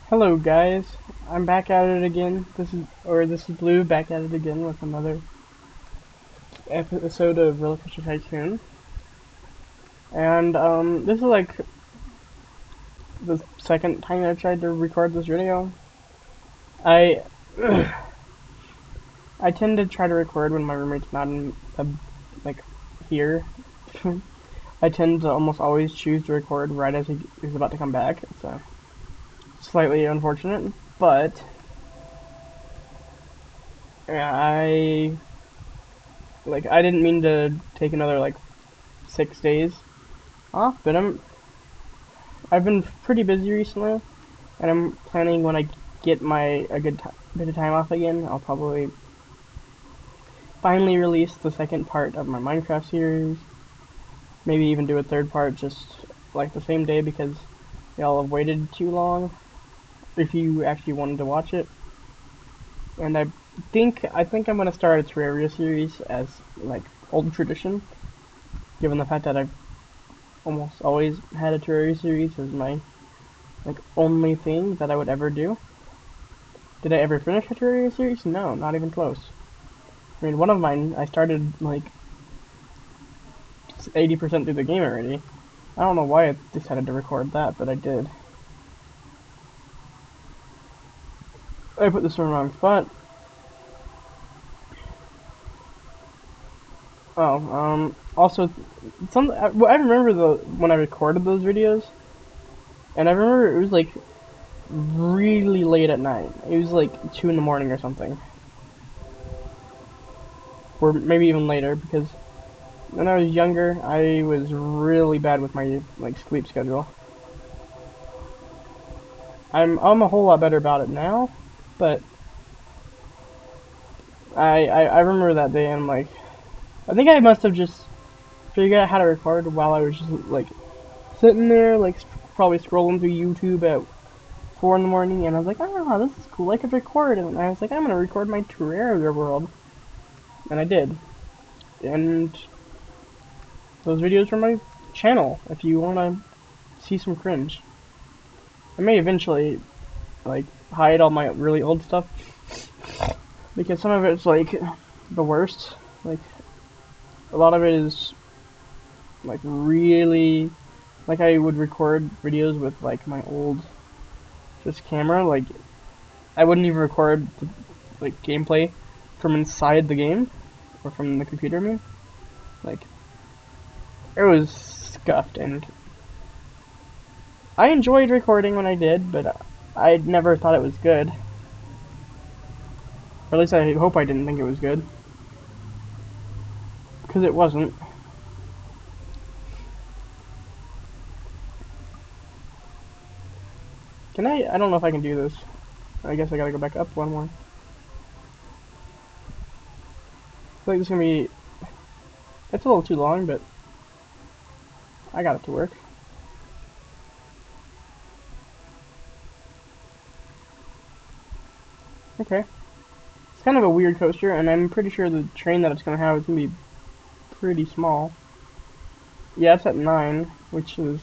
Hello guys, I'm back at it again. This is Blue back at it again with another episode of Roller Coaster Tycoon. And this is like the second time I tried to record this video. I I tend to try to record when my roommate's not in like here. I tend to almost always choose to record right as he is about to come back. So slightly unfortunate, but yeah, I didn't mean to take another like 6 days off, but I've been pretty busy recently, and I'm planning when I get a good bit of time off again, I'll probably finally release the second part of my Minecraft series. Maybe even do a third part just like the same day because y'all have waited too long if you actually wanted to watch it. And I think I'm gonna start a Terraria series as like old tradition, given the fact that I've almost always had a Terraria series as my like only thing that I would ever do. Did I ever finish a Terraria series? No, not even close. I mean, one of mine I started like 80% through the game already. I don't know why I decided to record that, but I did. I put this in the wrong spot. Oh, also, I remember when I recorded those videos, and I remember it was like really late at night. It was like 2 in the morning or something. Or maybe even later, because when I was younger, I was really bad with my like sleep schedule. I'm a whole lot better about it now, but I remember that day and I'm like, I think I must have just figured out how to record while I was just like sitting there like probably scrolling through YouTube at 4 in the morning, and I was like, oh, this is cool, I could record. And I was like, I'm gonna record my Terraria world, and I did. And those videos are my channel if you wanna see some cringe. I may eventually like hide all my really old stuff because some of it's like the worst. Like a lot of it is like really like I would record videos with like my old just camera. Like I wouldn't even record the, like gameplay from inside the game or from the computer. I mean, like it was scuffed, and I enjoyed recording when I did, but I never thought it was good. Or at least I hope I didn't think it was good, because it wasn't. Can I? I don't know if I can do this. I guess I gotta go back up one more. I feel like this is gonna be. It's a little too long, but I got it to work. Okay. It's kind of a weird coaster, and I'm pretty sure the train that it's gonna have is gonna be pretty small. Yeah, it's at 9, which is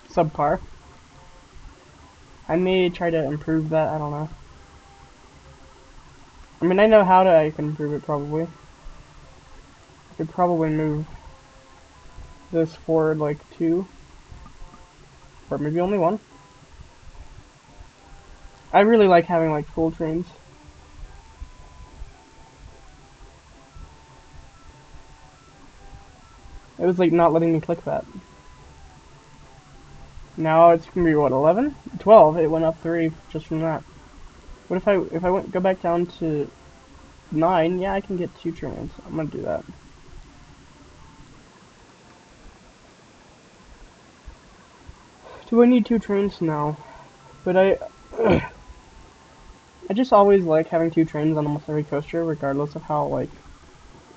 subpar. I may try to improve that. I don't know. I mean, I know how I can improve it probably. I could probably move this forward like 2, or maybe only 1. I really like having like full trains. It was like not letting me click that. Now it's gonna be what, 11? 12. It went up 3 just from that. What if I go back down to 9? Yeah, I can get 2 trains. I'm gonna do that. Do I need 2 trains? No. But I just always like having 2 trains on almost every coaster, regardless of how like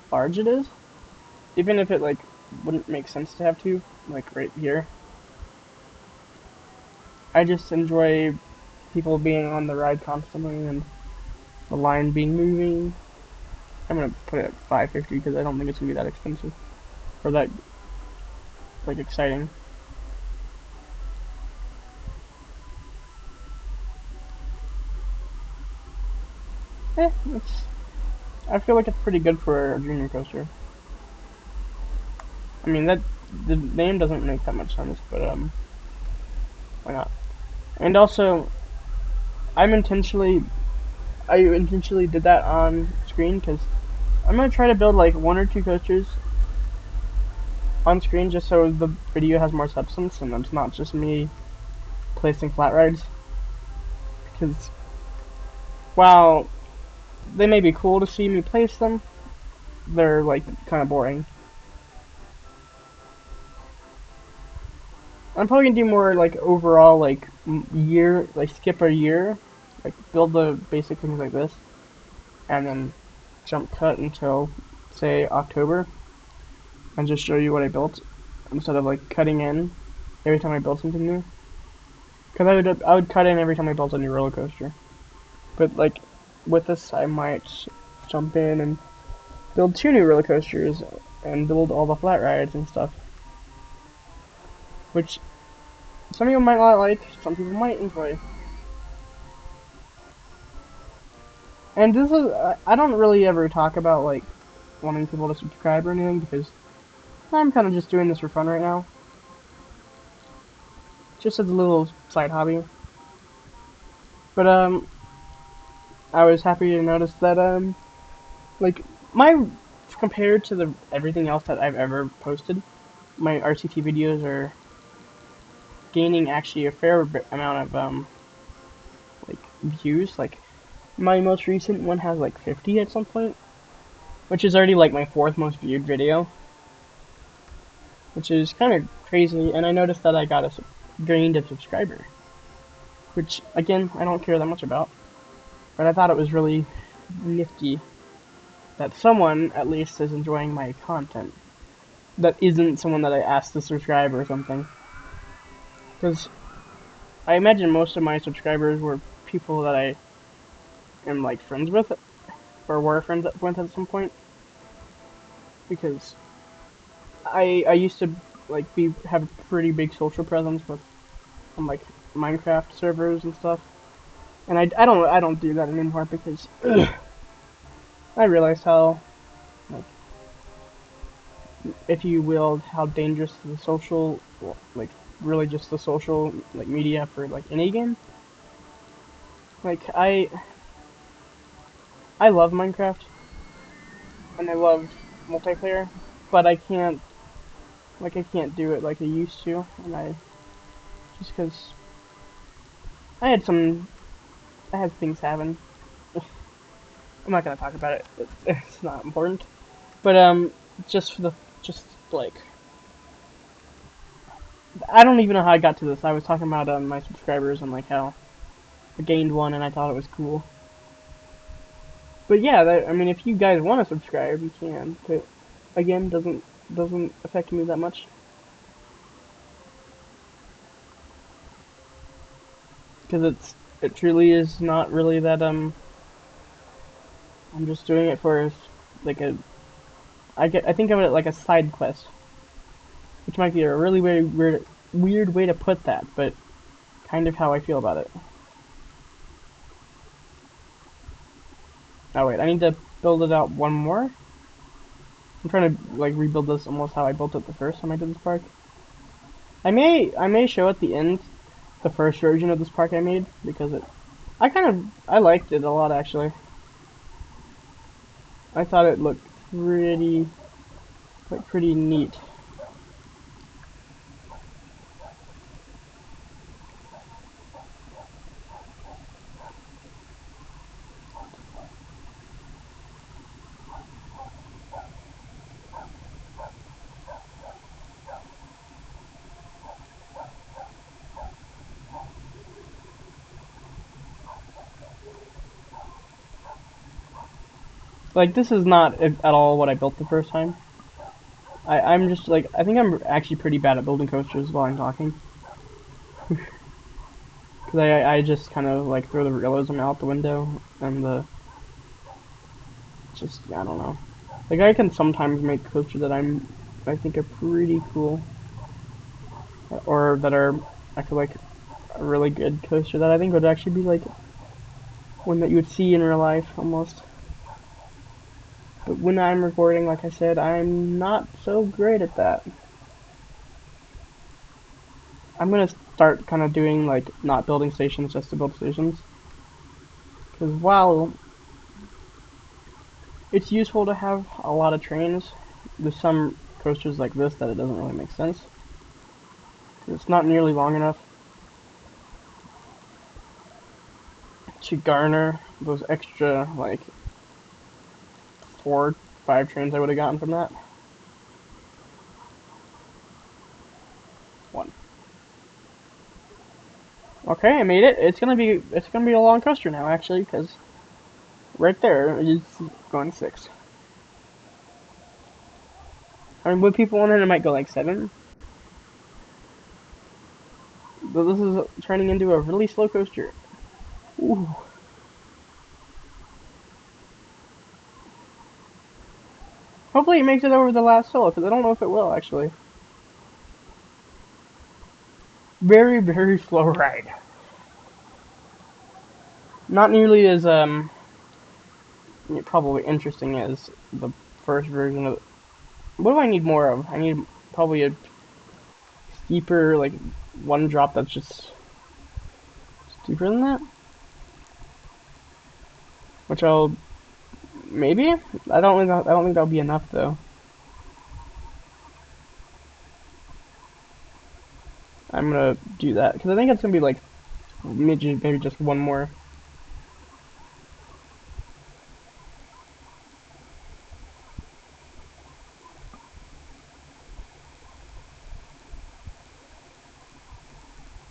large it is. Even if it like wouldn't make sense to have 2, like right here. I just enjoy people being on the ride constantly and the line being moving. I'm gonna put it at 550 because I don't think it's gonna be that expensive or that like exciting. It's. I feel like it's pretty good for a junior coaster. I mean that the name doesn't make that much sense, but why not? And also, I'm intentionally I intentionally did that on screen because I'm gonna try to build like one or two coasters on screen just so the video has more substance and it's not just me placing flat rides. Because while they may be cool to see me place them, they're like kind of boring. I'm probably gonna do more like overall like year, like skip a year, like build the basic things like this, and then jump cut until say October, and just show you what I built instead of like cutting in every time I build something new. Because I would cut in every time I built a new roller coaster. But like with this, I might jump in and build two new roller coasters and build all the flat rides and stuff, which some people might not like, some people might enjoy. And this is I don't really ever talk about like wanting people to subscribe or anything because I'm kind of just doing this for fun right now, just as a little side hobby. But I was happy to notice that like my compared to the everything else that I've ever posted, my RCT videos are gaining actually a fair amount of like views. Like my most recent one has like 50 at some point, which is already like my fourth most viewed video, which is kind of crazy. And I noticed that I got gained a subscriber, which again I don't care that much about, but I thought it was really nifty that someone at least is enjoying my content. That isn't someone that I asked to subscribe or something. Because I imagine most of my subscribers were people that I am like friends with or were friends with at some point. Because I used to like have a pretty big social presence with on like Minecraft servers and stuff. And I don't do that anymore because I realize how like if you will how dangerous the social like really just the social like media for like any game. Like I love Minecraft and I love multiplayer, but I can't do it like I used to, and I just because I had some I had things happen. I'm not gonna talk about it. It's not important. But just for the just like I don't even know how I got to this. I was talking about my subscribers and like how I gained one and I thought it was cool. But yeah, I mean, if you guys want to subscribe, you can. But again, doesn't affect me that much because it truly is not really that I'm just doing it for like I think of it like a side quest, which might be a really weird way to put that, but kind of how I feel about it. Oh wait, I need to build it out one more. I'm trying to like rebuild this almost how I built it the first time I did this park. I may show at the end the first version of this park I made because I liked it a lot actually. I thought it looked pretty neat. Like this is not at all what I built the first time. I'm just like I think I'm actually pretty bad at building coasters while I'm talking. Because I just kind of like throw the realism out the window and the just I don't know. Like I can sometimes make coasters that I think are pretty cool or that are I feel like a really good coaster that I think would actually be like one that you would see in real life almost. But when I'm recording, like I said, I'm not so great at that. I'm gonna start kind of doing like not building stations just to build stations. Because while it's useful to have a lot of trains, there's some coasters like this that it doesn't really make sense. It's not nearly long enough to garner those extra like 4, 5 trains I would have gotten from that. 1. Okay, I made it. It's gonna be a long coaster now actually, because right there is going 6. I mean, with people on it, it might go like 7. But this is turning into a really slow coaster. Ooh. Hopefully it makes it over the last hill, because I don't know if it will, actually. Very, very slow ride. Not nearly as, probably interesting as the first version of... What do I need more of? I need probably a steeper, like, one drop that's just steeper than that? Which I'll... Maybe? I don't think that'll be enough, though. I'm gonna do that, because I think it's gonna be, like, maybe just one more.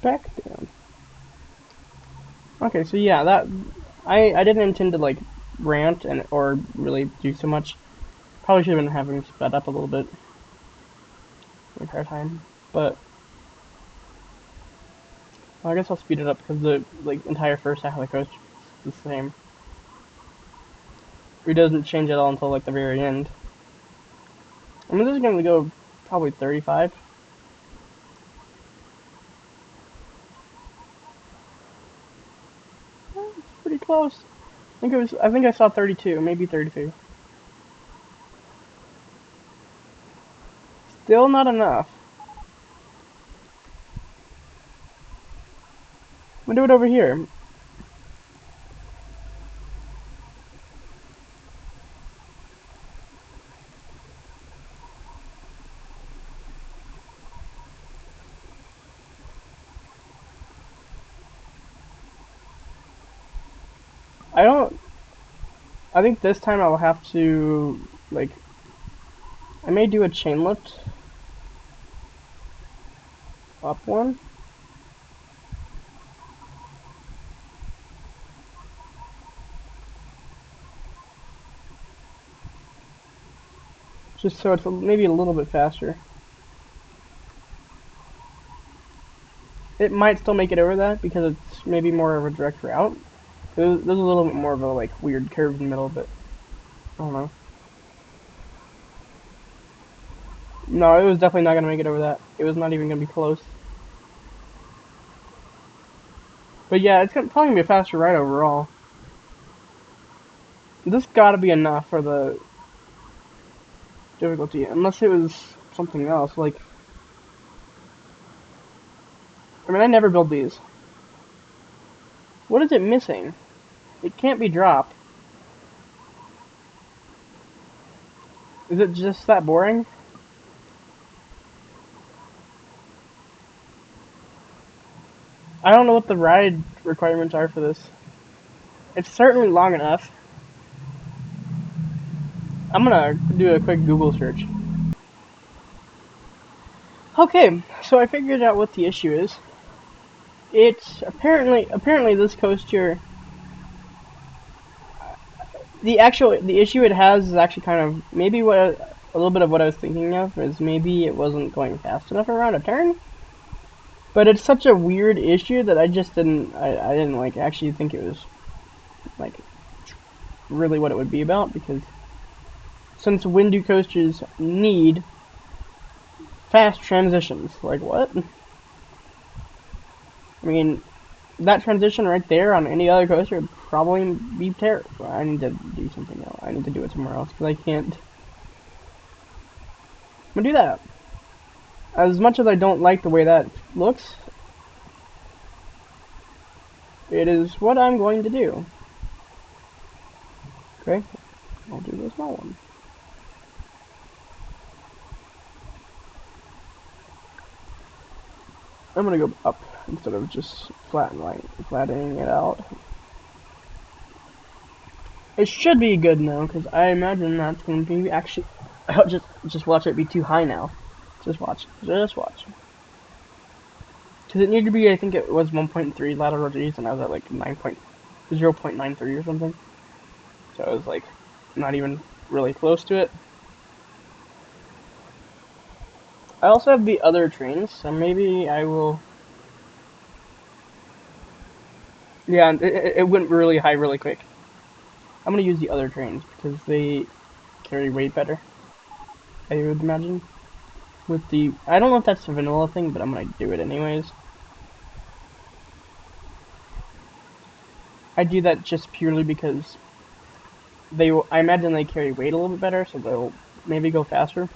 Back down. Okay, so yeah, that... I didn't intend to, like, rant and or really do so much. Probably should have been having sped up a little bit the entire time, but well, I guess I'll speed it up because the like entire first half of the coast is the same. It doesn't change at all until like the very end. I mean, this is going to go probably 35. It's pretty close. I think I saw 32, maybe 32. Still not enough. I'm gonna do it over here. I don't. I think this time I'll have to like. I may do a chain lift up one. Just so it's maybe a little bit faster. It might still make it over that because it's maybe more of a direct route. There's a little bit more of a like weird curve in the middle, but I don't know. No, it was definitely not gonna make it over that. It was not even gonna be close. But yeah, it's probably gonna be a faster ride overall. This gotta be enough for the difficulty, unless it was something else. Like, I mean, I never build these. What is it missing? It can't be drop. Is it just that boring? I don't know what the ride requirements are for this. It's certainly long enough. I'm gonna do a quick Google search. Okay, so I figured out what the issue is. It's apparently this coaster, the issue it has is actually kind of maybe a little bit of what I was thinking of is maybe it wasn't going fast enough around a turn. But it's such a weird issue that I just I didn't like actually think it was like really what it would be about, because since windy coasters need fast transitions, like what? I mean, that transition right there on any other coaster would probably be terrible. I need to do something else. I need to do it somewhere else because I can't. I'm gonna do that. As much as I don't like the way that looks, it is what I'm going to do. Okay, I'll do the small one. I'm gonna go up instead of just flattening it out. It should be good now, because I imagine that's going to be actually... I'll just watch it be too high now. Just watch. Just watch. Because it needed to be, I think it was 1.3 lateral G's, and I was at like 0.93 or something. So it was like, not even really close to it. I also have the other trains, so maybe I will... Yeah, it went really high really quick. I'm going to use the other trains, because they carry weight better, I would imagine. With the... I don't know if that's a vanilla thing, but I'm going to do it anyways. I do that just purely because I imagine they carry weight a little bit better, so they'll maybe go faster.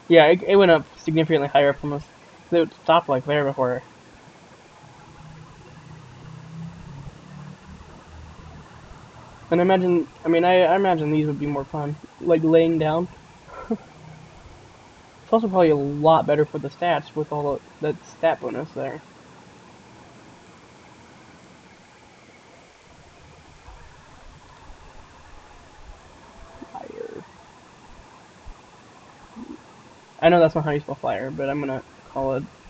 Yeah, it went up significantly higher from us. They would stop like there before. And I imagine these would be more fun, like laying down. It's also probably a lot better for the stats with all that stat bonus there. Flyer. I know that's not how you spell flyer, but I'm gonna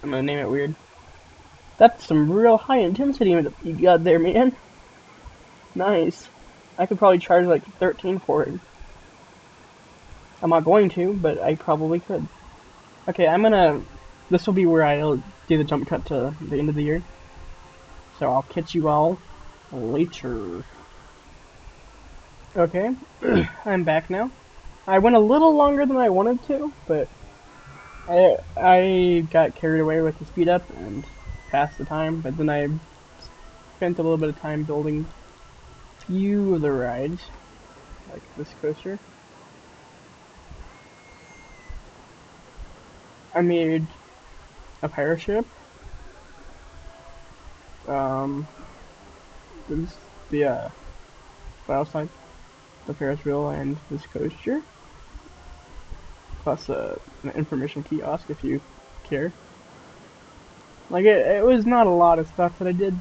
name it weird. That's some real high intensity you got there, man. Nice. I could probably charge like 13 for it. I'm not going to, but I probably could. Okay, this will be where I'll do the jump cut to the end of the year. So I'll catch you all later. Okay, I'm back now. I went a little longer than I wanted to, but I got carried away with the speed up and passed the time, but then I spent a little bit of time building a few of the rides, like this coaster. I made a pirate ship. Um, this the file type, the Ferris wheel, and this coaster. Plus an information kiosk if you care. Like it was not a lot of stuff that I did,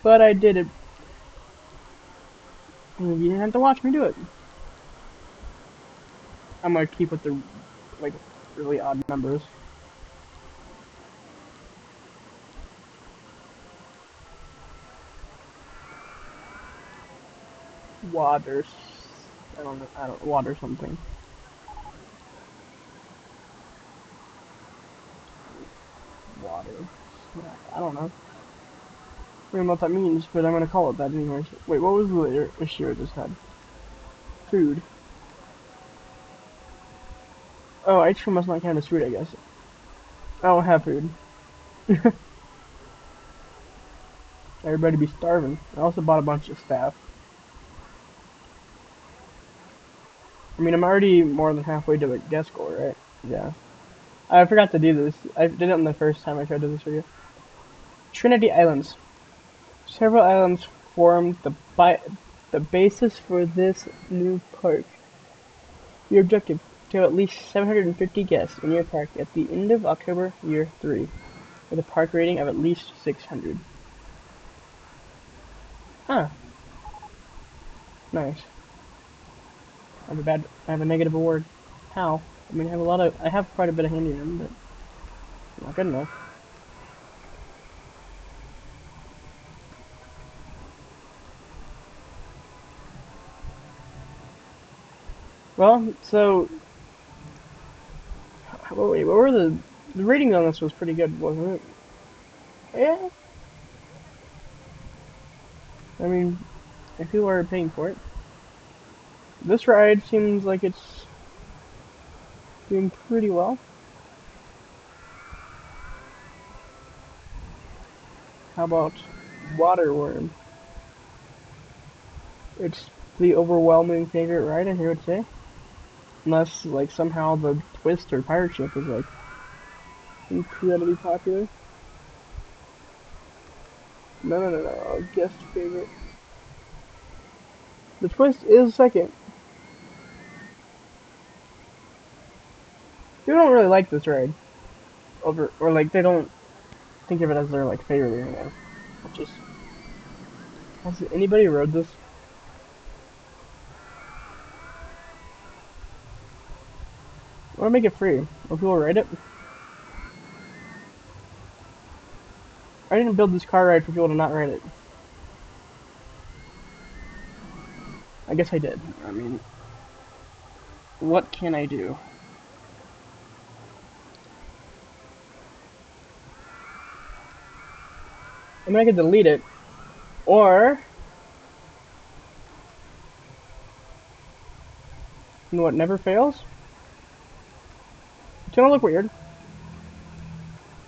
but I did it. You didn't have to watch me do it. I'm gonna keep with the like really odd numbers. Waters. I don't know. I don't water something. Water. I don't know. I don't know what that means, but I'm gonna call it that anyways. Wait, what was the issue I just had? Food. Oh, ice cream must not count as food, I guess. I don't have food. Everybody be starving. I also bought a bunch of staff. I mean, I'm already more than halfway to the guest score, right? Yeah. I forgot to do this. I did it on the first time I tried to do this video. Trinity Islands. Several islands form the basis for this new park. Your objective: to have at least 750 guests in your park at the end of October year 3, with a park rating of at least 600. Huh. Nice. I have a negative award. How? I mean, I have quite a bit of handyman, but not good enough. Well, so, wait, what were the rating on this was pretty good, wasn't it? Yeah. I mean, if people are paying for it. This ride seems like it's doing pretty well. How about Waterworm? It's the overwhelming favorite ride, I would say. Unless, like, somehow the Twist or Pirate Ship is, like, incredibly popular. No. Guest favorite. The Twist is second. People don't really like this ride. Or, like, they don't think of it as their, like, favorite or anything. Which is... Has anybody rode this? I want to make it free. Will people ride it? I didn't build this car ride for people to not ride it. I guess I did. I mean, what can I do? I mean, I could delete it. Or... You know what never fails? It's gonna look weird.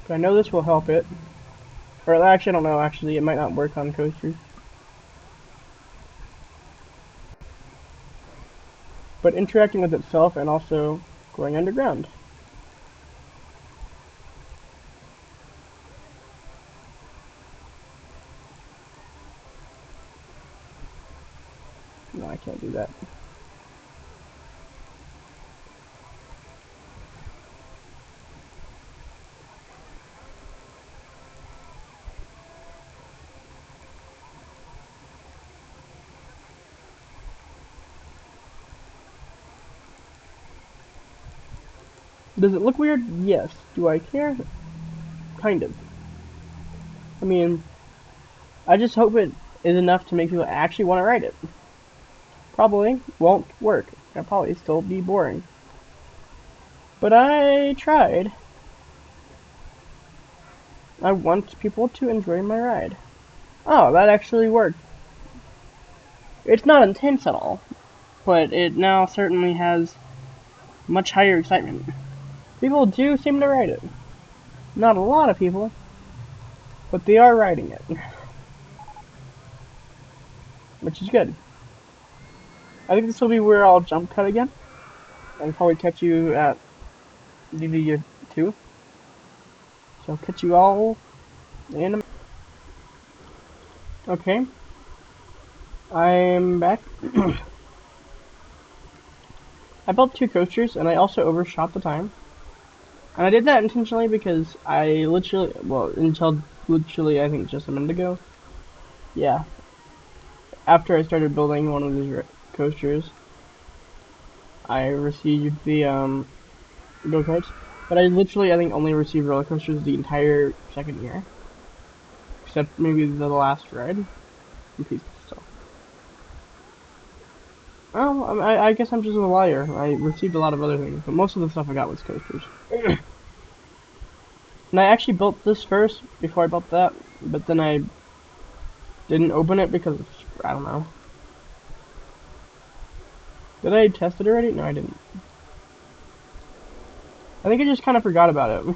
But I know this will help it. Or actually, I don't know. Actually, it might not work on coasters. But interacting with itself and also going underground. No, I can't do that. Does it look weird? Yes. Do I care? Kind of. I mean, I just hope it is enough to make people actually want to ride it. Probably won't work. It'll probably still be boring. But I tried. I want people to enjoy my ride. Oh, that actually worked. It's not intense at all, but it now certainly has much higher excitement. People do seem to ride it. Not a lot of people, but they are riding it. Which is good. I think this will be where I'll jump cut again. And probably catch you at DV 2. So I'll catch you all in a... Okay. I'm back. I built 2 coasters, and I also overshot the time. And I did that intentionally because I literally, well, until literally I think just a minute ago. Yeah. After I started building one of these coasters, I received the go-karts. But I literally, I think, only received roller coasters the entire second year. Except maybe the last ride. So. Well, I guess I'm just a liar. I received a lot of other things, but most of the stuff I got was coasters. And I actually built this first before I built that, but then I didn't open it because, I don't know. Did I test it already? No, I didn't. I think I just kind of forgot about it.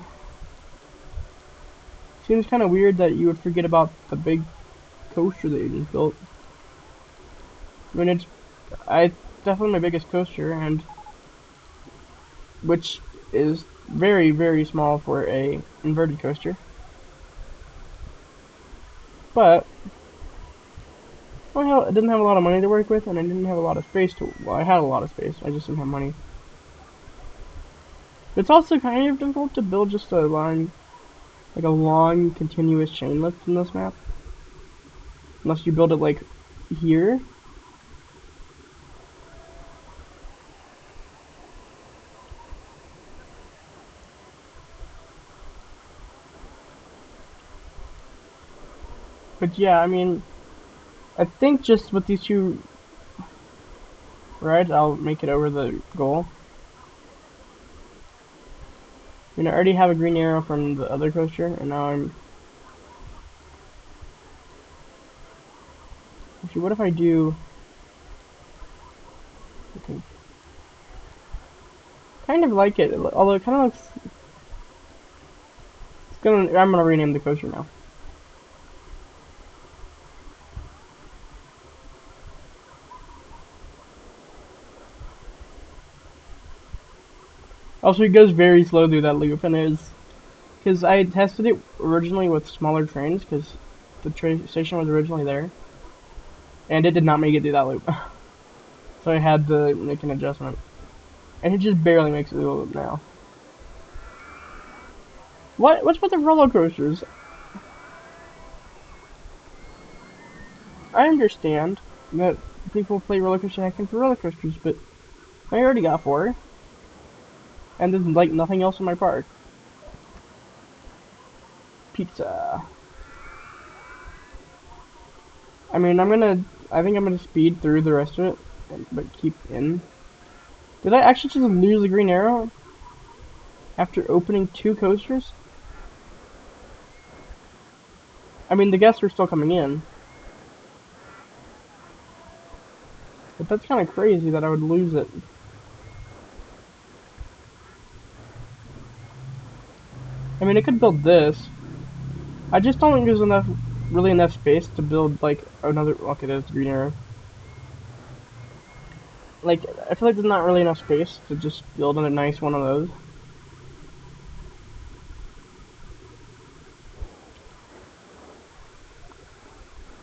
Seems kind of weird that you would forget about the big coaster that you just built. I mean, it's definitely my biggest coaster, and which is very, very small for a inverted coaster. But I didn't have a lot of money to work with, and I didn't have a lot of space to. Well, I had a lot of space. I just didn't have money. It's also kind of difficult to build just a line, like a long, continuous chain lift in this map. Unless you build it like here. But yeah, I mean, I think just with these 2 rides, I'll make it over the goal. I mean, I already have a green arrow from the other coaster, and now I'm... Actually, what if I do... Okay. Kind of like it, although it kind of looks... I'm gonna rename the coaster now. Also, it goes very slow through that loop, and it's because I tested it originally with smaller trains because the train station was originally there, and it did not make it through that loop. So I had to make an adjustment, and it just barely makes it through the loop now. What's with the roller coasters? I understand that people play roller coaster hacking for roller coasters, but I already got four, and there's like nothing else in my park. Pizza. I mean, I think I'm gonna speed through the rest of it, but keep in. Did I actually just lose the green arrow after opening two coasters? I mean, the guests are still coming in, but that's kind of crazy that I would lose it. I mean, I could build this. I just don't think there's really enough space to build like another. Okay, there's the green arrow. Like, I feel like there's not really enough space to just build a nice one of those.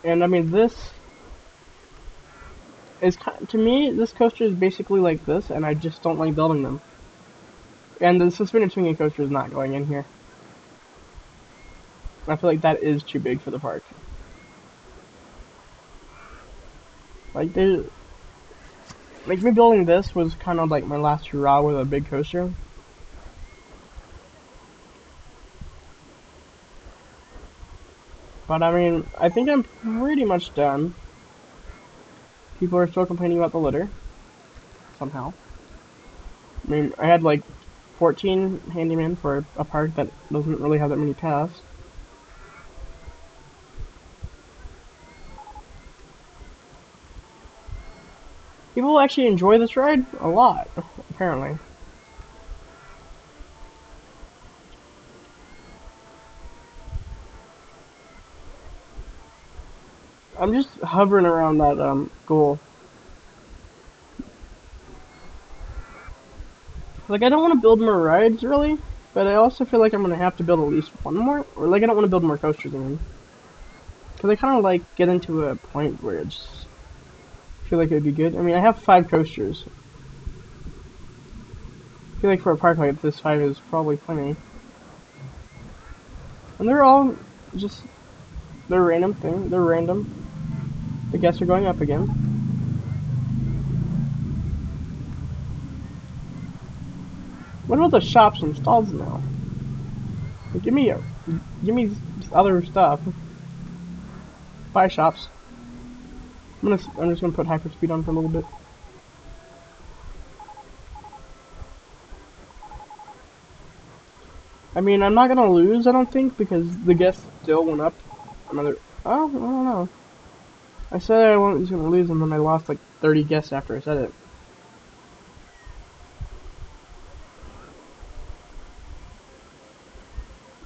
And I mean, this is to me, this coaster is basically like this, and I just don't like building them. And the suspended swinging coaster is not going in here. I feel like that is too big for the park. Like they, like me building this was kind of like my last hurrah with a big coaster. But I mean, I think I'm pretty much done. People are still complaining about the litter somehow. I mean, I had like 14 handymen for a park that doesn't really have that many paths. People actually enjoy this ride a lot, apparently. I'm just hovering around that goal. Like I don't want to build more rides really, but I also feel like I'm gonna have to build at least one more, or like I don't want to build more coasters. I mean, because I kind of like get into a point where it's feel like it'd be good. I mean, I have five coasters. I feel like for a park like this, five is probably plenty. And they're all just they're random thing. They're random. The guests are going up again. What about the shops and stalls now? Like, give me other stuff. Buy shops. I'm just gonna put hyperspeed on for a little bit. I mean, I'm not gonna lose, I don't think, because the guests still went up another. Oh, I don't know. I said I was gonna lose, and then I lost like 30 guests after I said it.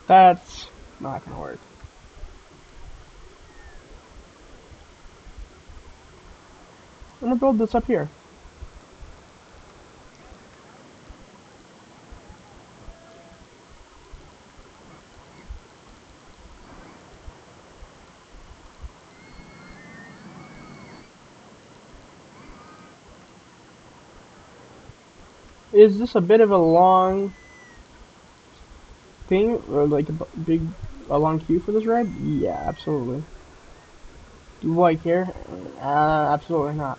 That's not gonna work. I'm gonna build this up here. Is this a bit of a long thing, or like a long queue for this ride? Yeah, absolutely. Do I care? Absolutely not.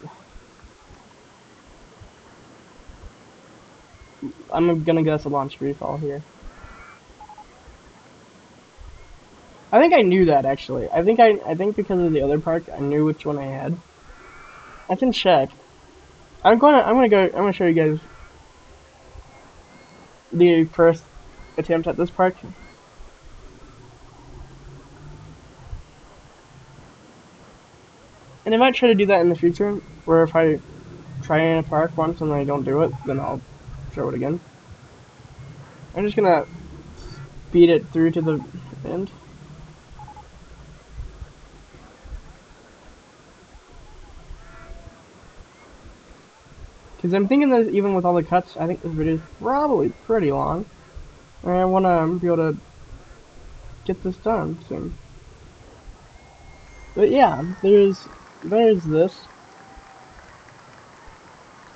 I'm gonna guess a launch free fall here. I think I knew that actually. I think because of the other park, I knew which one I had. I can check. I'm gonna show you guys the first attempt at this park. And I might try to do that in the future, where if I try in a park once and I don't do it, then I'll show it again. I'm just gonna beat it through to the end. Because I'm thinking that even with all the cuts, I think this video is probably pretty long. And I want to be able to get this done soon. But yeah, there's this.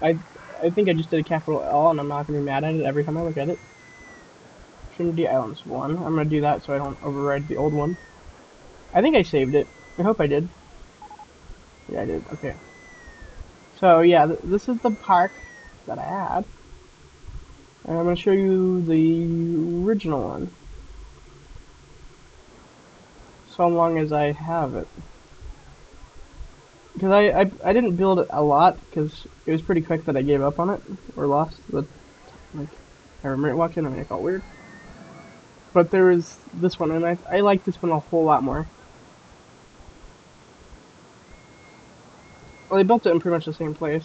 I I think I just did a capital L, and I'm not gonna be mad at it every time I look at it. Trinity Islands 1. I'm gonna do that so I don't override the old one. I think I saved it. I hope I did. Yeah, I did. Okay. So yeah, this is the park that I had. And I'm gonna show you the original one. So long as I have it. Because I didn't build it a lot, because it was pretty quick that I gave up on it. Or lost the, like, I remember it walked in and I felt weird. But there was this one, and I like this one a whole lot more. Well, they built it in pretty much the same place.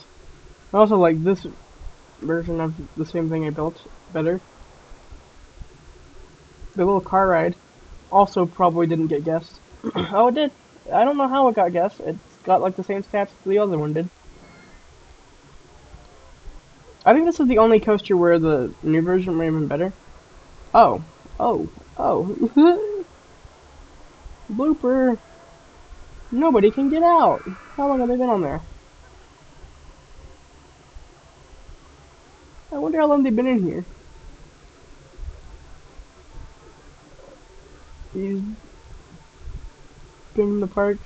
I also like this version of the same thing I built better. The little car ride also probably didn't get guessed. Oh, it did. I don't know how it got guessed. It's got like the same stats the other one did. I think this is the only coaster where the new version might have been better. Oh. Oh. Oh. Blooper. Nobody can get out. How long have they been on there? I wonder how long they've been in here. He's been in the park.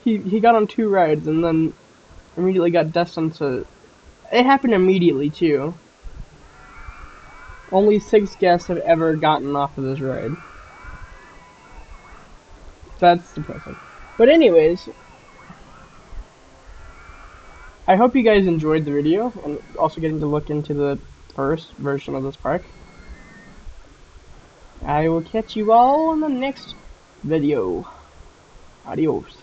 He got on 2 rides and then immediately got destined to... It happened immediately, too. Only 6 guests have ever gotten off of this ride. That's depressing. But anyways, I hope you guys enjoyed the video, and also getting to look into the first version of this park. I will catch you all in the next video. Adios.